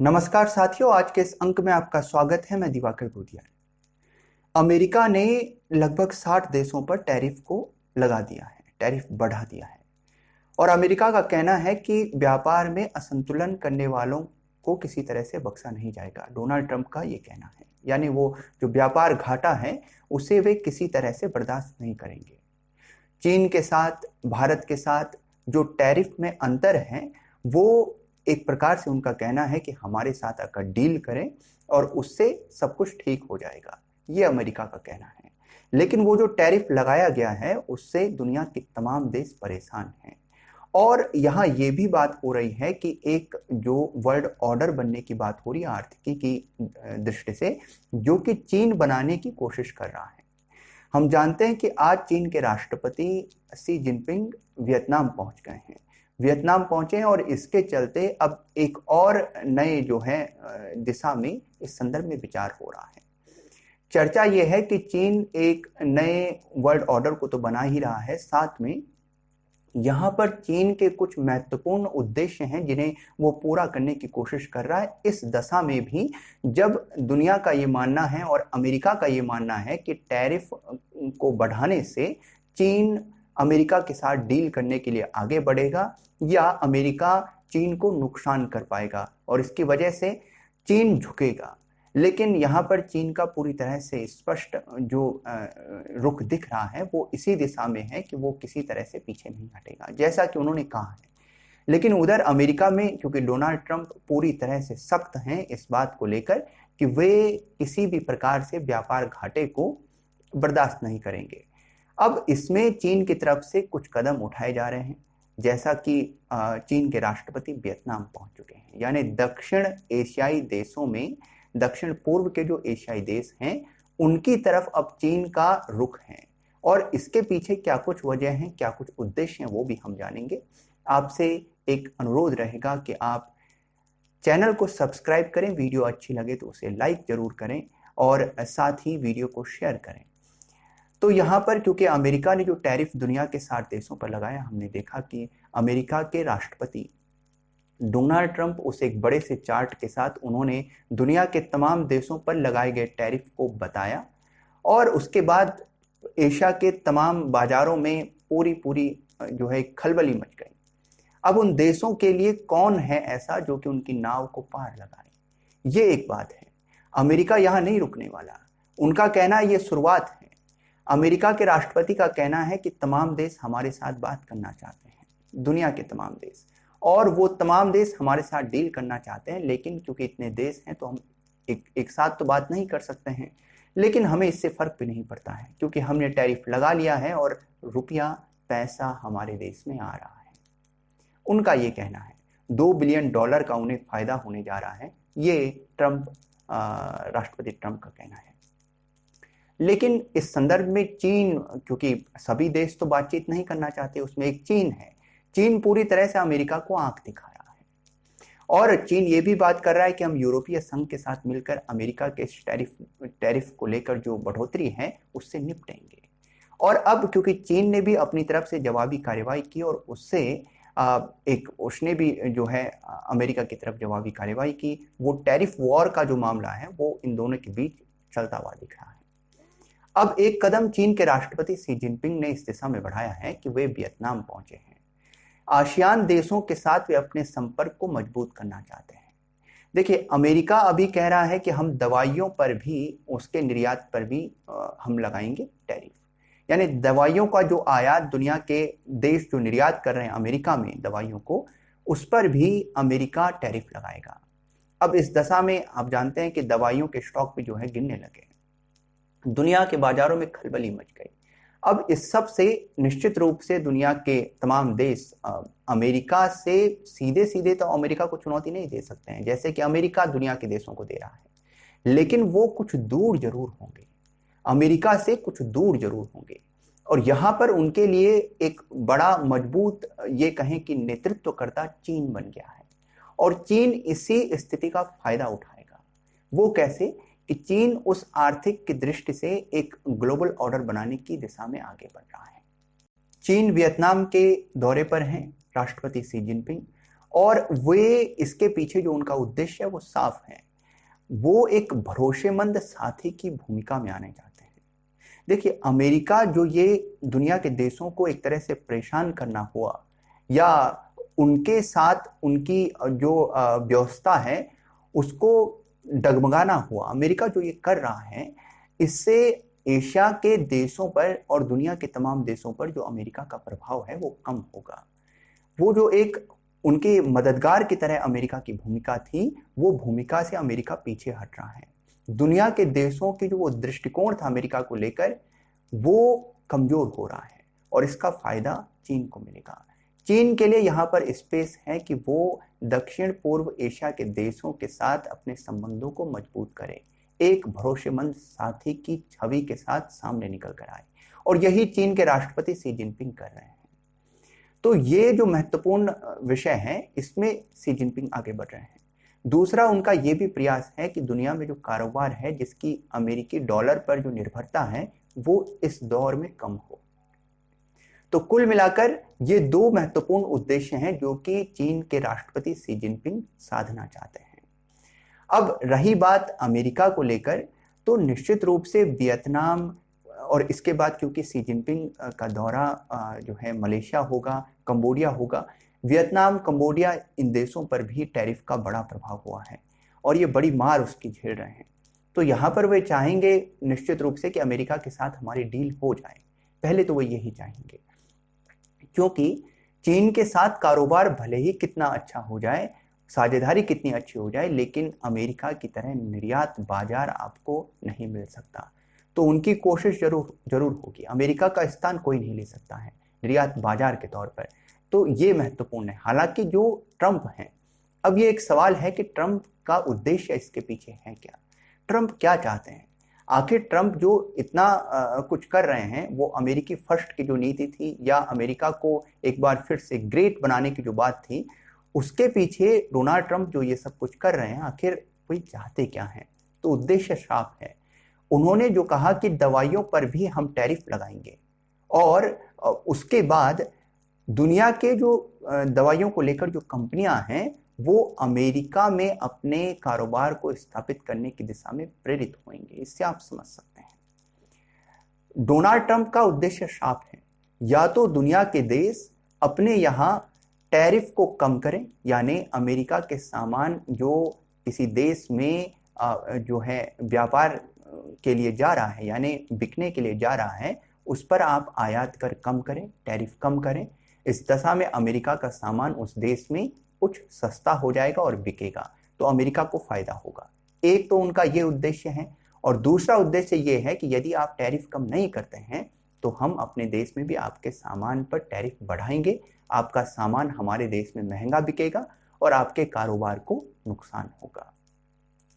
नमस्कार साथियों, आज के इस अंक में आपका स्वागत है। मैं दिवाकर गोदिया। अमेरिका ने लगभग 60 देशों पर टैरिफ को लगा दिया है, टैरिफ बढ़ा दिया है। और अमेरिका का कहना है कि व्यापार में असंतुलन करने वालों को किसी तरह से बख्शा नहीं जाएगा। डोनाल्ड ट्रंप का ये कहना है, यानी वो जो व्यापार घाटा है उसे वे किसी तरह से बर्दाश्त नहीं करेंगे। चीन के साथ, भारत के साथ जो टैरिफ में अंतर है, वो एक प्रकार से उनका कहना है कि हमारे साथ आकर डील करें और उससे सब कुछ ठीक हो जाएगा। ये अमेरिका का कहना है। लेकिन वो जो टैरिफ लगाया गया है उससे दुनिया के तमाम देश परेशान हैं। और यहाँ ये भी बात हो रही है कि एक जो वर्ल्ड ऑर्डर बनने की बात हो रही है आर्थिकी की दृष्टि से, जो कि चीन बनाने की कोशिश कर रहा है। हम जानते हैं कि आज चीन के राष्ट्रपति शी जिनपिंग वियतनाम पहुंच गए हैं, वियतनाम पहुंचे हैं। और इसके चलते अब एक और नए जो है दिशा में इस संदर्भ में विचार हो रहा है। चर्चा यह है कि चीन एक नए वर्ल्ड ऑर्डर को तो बना ही रहा है, साथ में यहाँ पर चीन के कुछ महत्वपूर्ण उद्देश्य हैं जिन्हें वो पूरा करने की कोशिश कर रहा है। इस दशा में भी जब दुनिया का ये मानना है और अमेरिका का ये मानना है कि टैरिफ को बढ़ाने से चीन अमेरिका के साथ डील करने के लिए आगे बढ़ेगा या अमेरिका चीन को नुकसान कर पाएगा और इसकी वजह से चीन झुकेगा। लेकिन यहाँ पर चीन का पूरी तरह से स्पष्ट जो रुख दिख रहा है वो इसी दिशा में है कि वो किसी तरह से पीछे नहीं हटेगा, जैसा कि उन्होंने कहा है। लेकिन उधर अमेरिका में क्योंकि डोनाल्ड ट्रंप पूरी तरह से सख्त हैं इस बात को लेकर कि वे किसी भी प्रकार से व्यापार घाटे को बर्दाश्त नहीं करेंगे। अब इसमें चीन की तरफ से कुछ कदम उठाए जा रहे हैं, जैसा कि चीन के राष्ट्रपति वियतनाम पहुंच चुके हैं। यानी दक्षिण एशियाई देशों में, दक्षिण पूर्व के जो एशियाई देश हैं उनकी तरफ अब चीन का रुख है। और इसके पीछे क्या कुछ वजह हैं, क्या कुछ उद्देश्य हैं, वो भी हम जानेंगे। आपसे एक अनुरोध रहेगा कि आप चैनल को सब्सक्राइब करें, वीडियो अच्छी लगे तो उसे लाइक जरूर करें और साथ ही वीडियो को शेयर करें। तो यहाँ पर क्योंकि अमेरिका ने जो टैरिफ दुनिया के 60 देशों पर लगाया, हमने देखा कि अमेरिका के राष्ट्रपति डोनाल्ड ट्रंप उस एक बड़े से चार्ट के साथ उन्होंने दुनिया के तमाम देशों पर लगाए गए टैरिफ को बताया और उसके बाद एशिया के तमाम बाजारों में पूरी जो है खलबली मच गई। अब उन देशों के लिए कौन है ऐसा जो कि उनकी नाव को पार लगाए, ये एक बात है। अमेरिका यहाँ नहीं रुकने वाला, उनका कहना ये शुरुआत है। अमेरिका के राष्ट्रपति का कहना है कि तमाम देश हमारे साथ बात करना चाहते हैं, दुनिया के तमाम देश, और वो तमाम देश हमारे साथ डील करना चाहते हैं। लेकिन क्योंकि इतने देश हैं तो हम एक साथ तो बात नहीं कर सकते हैं। लेकिन हमें इससे फर्क भी नहीं पड़ता है क्योंकि हमने टैरिफ लगा लिया है और रुपया पैसा हमारे देश में आ रहा है। उनका ये कहना है $2 बिलियन का उन्हें फायदा होने जा रहा है, ये राष्ट्रपति ट्रंप का कहना है। लेकिन इस संदर्भ में चीन, क्योंकि सभी देश तो बातचीत नहीं करना चाहते, उसमें एक चीन है। चीन पूरी तरह से अमेरिका को आंख दिखा रहा है और चीन ये भी बात कर रहा है कि हम यूरोपीय संघ के साथ मिलकर अमेरिका के टैरिफ को लेकर जो बढ़ोतरी है उससे निपटेंगे। और अब क्योंकि चीन ने भी अपनी तरफ से जवाबी कार्रवाई की और उससे उसने भी जो है अमेरिका की तरफ जवाबी कार्रवाई की, वो टैरिफ वॉर का जो मामला है वो इन दोनों के बीच चलता हुआ दिख रहा है। अब एक कदम चीन के राष्ट्रपति शी जिनपिंग ने इस दिशा में बढ़ाया है कि वे वियतनाम पहुंचे हैं। आसियान देशों के साथ वे अपने संपर्क को मजबूत करना चाहते हैं। देखिए, अमेरिका अभी कह रहा है कि हम दवाइयों पर भी, उसके निर्यात पर भी हम लगाएंगे टैरिफ। यानी दवाइयों का जो आयात दुनिया के देश जो निर्यात कर रहे हैं अमेरिका में दवाइयों को, उस पर भी अमेरिका टैरिफ लगाएगा। अब इस दशा में आप जानते हैं कि दवाइयों के स्टॉक भी जो है गिरने लगे, दुनिया के बाजारों में खलबली मच गई। अब इस सब से निश्चित रूप से दुनिया के तमाम देश अमेरिका से सीधे तो अमेरिका को चुनौती नहीं दे सकते हैं, जैसे कि अमेरिका दुनिया के देशों को दे रहा है। लेकिन वो कुछ दूर जरूर होंगे, अमेरिका से कुछ दूर जरूर होंगे। और यहाँ पर उनके लिए एक बड़ा मजबूत, ये कहें कि नेतृत्वकर्ता चीन बन गया है और चीन इसी स्थिति का फायदा उठाएगा। वो कैसे कि चीन उस आर्थिक की दृष्टि से एक ग्लोबल ऑर्डर बनाने की दिशा में आगे बढ़ रहा है। चीन वियतनाम के दौरे पर हैं राष्ट्रपति शी जिनपिंग और वे इसके पीछे जो उनका उद्देश्य है वो साफ है, वो एक भरोसेमंद साथी की भूमिका में आने जाते हैं। देखिए, अमेरिका जो ये दुनिया के देशों को एक तरह से परेशान करना हुआ या उनके साथ उनकी जो व्यवस्था है उसको डगमगाना हुआ, अमेरिका जो ये कर रहा है, इससे एशिया के देशों पर और दुनिया के तमाम देशों पर जो अमेरिका का प्रभाव है वो कम होगा। वो जो एक उनके मददगार की तरह अमेरिका की भूमिका थी, वो भूमिका से अमेरिका पीछे हट रहा है। दुनिया के देशों के जो वो दृष्टिकोण था अमेरिका को लेकर, वो कमजोर हो रहा है और इसका फायदा चीन को मिलेगा। चीन के लिए यहाँ पर स्पेस है कि वो दक्षिण पूर्व एशिया के देशों के साथ अपने संबंधों को मजबूत करे, एक भरोसेमंद साथी की छवि के साथ सामने निकल कर आए, और यही चीन के राष्ट्रपति शी जिनपिंग कर रहे हैं। तो ये जो महत्वपूर्ण विषय है, इसमें शी जिनपिंग आगे बढ़ रहे हैं। दूसरा, उनका ये भी प्रयास है कि दुनिया में जो कारोबार है जिसकी अमेरिकी डॉलर पर जो निर्भरता है वो इस दौर में कम हो। तो कुल मिलाकर ये दो महत्वपूर्ण उद्देश्य हैं जो कि चीन के राष्ट्रपति शी जिनपिंग साधना चाहते हैं। अब रही बात अमेरिका को लेकर, तो निश्चित रूप से वियतनाम और इसके बाद क्योंकि शी जिनपिंग का दौरा जो है मलेशिया होगा, कंबोडिया होगा, वियतनाम, कंबोडिया, इन देशों पर भी टैरिफ का बड़ा प्रभाव हुआ है और ये बड़ी मार उसकी झेल रहे हैं। तो यहाँ पर वे चाहेंगे निश्चित रूप से कि अमेरिका के साथ हमारी डील हो जाए। पहले तो वे यही चाहेंगे, क्योंकि चीन के साथ कारोबार भले ही कितना अच्छा हो जाए, साझेदारी कितनी अच्छी हो जाए, लेकिन अमेरिका की तरह निर्यात बाजार आपको नहीं मिल सकता। तो उनकी कोशिश जरूर होगी। अमेरिका का स्थान कोई नहीं ले सकता है निर्यात बाजार के तौर पर। तो ये महत्वपूर्ण है। हालांकि जो ट्रंप हैं, अब ये एक सवाल है कि ट्रंप का उद्देश्य इसके पीछे है क्या, ट्रंप क्या चाहते हैं। आखिर ट्रंप जो इतना कुछ कर रहे हैं, वो अमेरिकी फर्स्ट की जो नीति थी या अमेरिका को एक बार फिर से ग्रेट बनाने की जो बात थी, उसके पीछे डोनाल्ड ट्रंप जो ये सब कुछ कर रहे हैं, आखिर कोई चाहते क्या हैं। तो उद्देश्य साफ है। उन्होंने जो कहा कि दवाइयों पर भी हम टैरिफ लगाएंगे और उसके बाद दुनिया के जो दवाइयों को लेकर जो कंपनियां हैं वो अमेरिका में अपने कारोबार को स्थापित करने की दिशा में प्रेरित होंगे। इससे आप समझ सकते हैं डोनाल्ड ट्रंप का उद्देश्य साफ है। या तो दुनिया के देश अपने यहाँ टैरिफ को कम करें, यानी अमेरिका के सामान जो किसी देश में जो है व्यापार के लिए जा रहा है, यानी बिकने के लिए जा रहा है, उस पर आप आयात कर कम करें, टैरिफ कम करें। इस दशा में अमेरिका का सामान उस देश में कुछ सस्ता हो जाएगा और बिकेगा, तो अमेरिका को फायदा होगा। एक तो उनका ये उद्देश्य है, और दूसरा उद्देश्य ये है कि यदि आप टैरिफ कम नहीं करते हैं तो हम अपने देश में भी आपके सामान पर टैरिफ बढ़ाएंगे, आपका सामान हमारे देश में महंगा बिकेगा और आपके कारोबार को नुकसान होगा।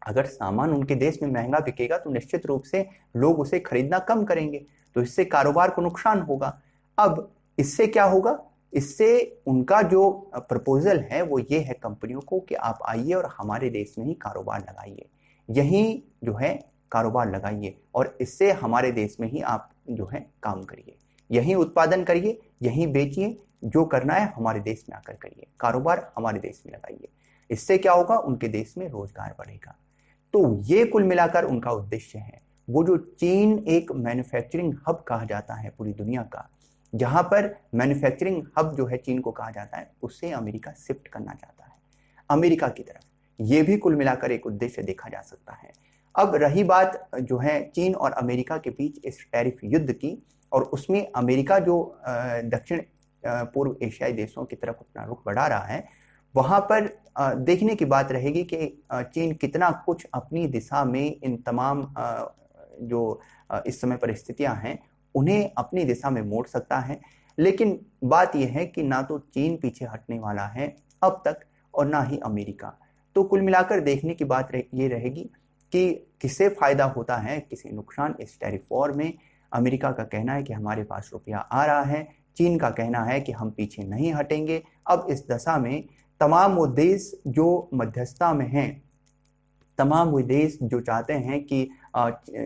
अगर सामान उनके देश में महंगा बिकेगा तो निश्चित रूप से लोग उसे खरीदना कम करेंगे, तो इससे कारोबार को नुकसान होगा। अब इससे क्या होगा, इससे उनका जो प्रपोजल है वो ये है कंपनियों को कि आप आइए और हमारे देश में ही कारोबार लगाइए, यहीं जो है कारोबार लगाइए और इससे हमारे देश में ही आप जो है काम करिए, यहीं उत्पादन करिए, यहीं बेचिए, जो करना है हमारे देश में आकर करिए, कारोबार हमारे देश में लगाइए। इससे क्या होगा, उनके देश में रोजगार बढ़ेगा। तो ये कुल मिलाकर उनका उद्देश्य है। वो जो चीन एक मैन्युफैक्चरिंग हब कहा जाता है पूरी दुनिया का, जहां पर मैन्युफैक्चरिंग हब जो है चीन को कहा जाता है, उससे अमेरिका शिफ्ट करना चाहता है अमेरिका की तरफ। ये भी कुल मिलाकर एक उद्देश्य देखा जा सकता है। अब रही बात जो है चीन और अमेरिका के बीच इस टैरिफ युद्ध की, और उसमें अमेरिका जो दक्षिण पूर्व एशियाई देशों की तरफ अपना रुख बढ़ा रहा है, वहां पर देखने की बात रहेगी कि चीन कितना कुछ अपनी दिशा में इन तमाम जो इस समय परिस्थितियां हैं उन्हें अपनी दिशा में मोड़ सकता है। लेकिन बात यह है कि ना तो चीन पीछे हटने वाला है अब तक और ना ही अमेरिका। तो कुल मिलाकर देखने की बात ये रहेगी कि किसे फायदा होता है, किसे नुकसान इस टैरिफ वॉर में। अमेरिका का कहना है कि हमारे पास रुपया आ रहा है, चीन का कहना है कि हम पीछे नहीं हटेंगे। अब इस दशा में तमाम वो देश जो मध्यस्थता में हैं, तमाम वो देश जो चाहते हैं कि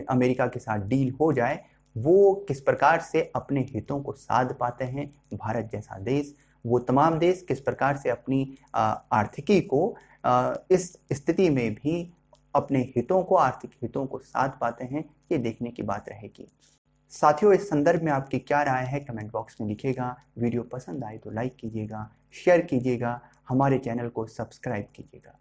अमेरिका के साथ डील हो जाए, वो किस प्रकार से अपने हितों को साध पाते हैं। भारत जैसा देश वो तमाम देश किस प्रकार से अपनी आर्थिकी को इस स्थिति में भी अपने हितों को, आर्थिक हितों को साध पाते हैं, ये देखने की बात रहेगी। साथियों, इस संदर्भ में आपकी क्या राय है कमेंट बॉक्स में लिखिएगा। वीडियो पसंद आए तो लाइक कीजिएगा, शेयर कीजिएगा, हमारे चैनल को सब्सक्राइब कीजिएगा।